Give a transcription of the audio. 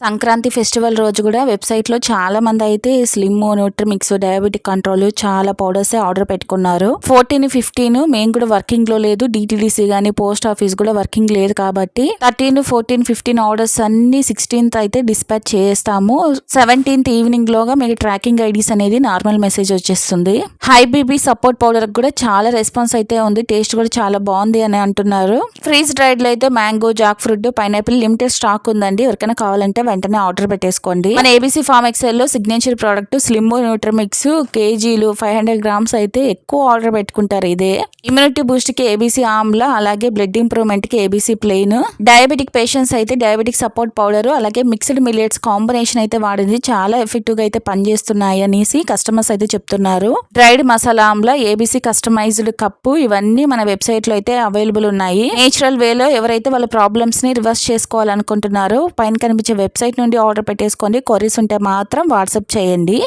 Sankranti festival రోజు కూడా వెబ్సైట్లో చాలా మంది అయితే స్లిమ్, న్యూట్రిమిక్స్, డయాబెటిక్ కంట్రోల్ చాలా పౌడర్స్ ఆర్డర్ పెట్టుకున్నారు. 14, 15 మేము కూడా వర్కింగ్ లో లేదు. డిటిడిసి గానీ పోస్ట్ ఆఫీస్ కూడా వర్కింగ్ లేదు కాబట్టి 13, 14, 15 ఆర్డర్స్ అన్ని 16th అయితే డిస్పాచ్ చేస్తాము. 17th ఈవినింగ్ లోగా మీకు ట్రాకింగ్ ఐడీస్ అనేది నార్మల్ మెసేజ్ వచ్చేస్తుంది. హై బీపీ సపోర్ట్ పౌడర్ కూడా చాలా రెస్పాన్స్ అయితే ఉంది. టేస్ట్ కూడా చాలా బాగుంది అని అంటున్నారు. ఫ్రీజ్ డ్రైడ్ లో అయితే mango, Jack fruit, pineapple limited stock ఉందండి. ఎవరికైనా కావాలంటే వెంటనే ఆర్డర్ పెట్టేసుకోండి. మన ఏబీసీ ఫార్మ్ ఎక్సెల్ లో సిగ్నేచర్ ప్రోడక్ట్ స్లిమ్ న్యూట్రిమిక్స్ కేజీలు 500 grams అయితే ఎక్కువ ఆర్డర్ పెట్టుకుంటారు. ఇదే ఇమ్యూనిటీ బూస్ట్ కి ఏబీసీ ఆమ్లా, అలాగే బ్లడ్ ఇంప్రూవ్మెంట్ కి ఏబీసీ ప్లెయిన్. డయాబెటిక్ పేషెంట్స్ అయితే డయాబెటిక్ సపోర్ట్ పౌడర్, అలాగే మిక్స్డ్ మిల్లెట్స్ కాంబినేషన్ అయితే వాడింది చాలా ఎఫెక్టివ్ గా అయితే పనిచేస్తున్నాయి అనేసి కస్టమర్స్ అయితే చెప్తున్నారు. Dried masala amla, ABC customized cup ఇవన్నీ మన వెబ్సైట్ లో అయితే అవైలబుల్ ఉన్నాయి. నేచురల్ వేలో ఎవరైతే వాళ్ళ ప్రాబ్లమ్స్ ని రివర్స్ చేసుకోవాలనుకుంటున్నారో పైన కనిపించే వెబ్సైట్ నుండి ఆర్డర్ పెట్టేసుకోండి. కొరీస్ ఉంటే మాత్రం వాట్సాప్ చేయండి.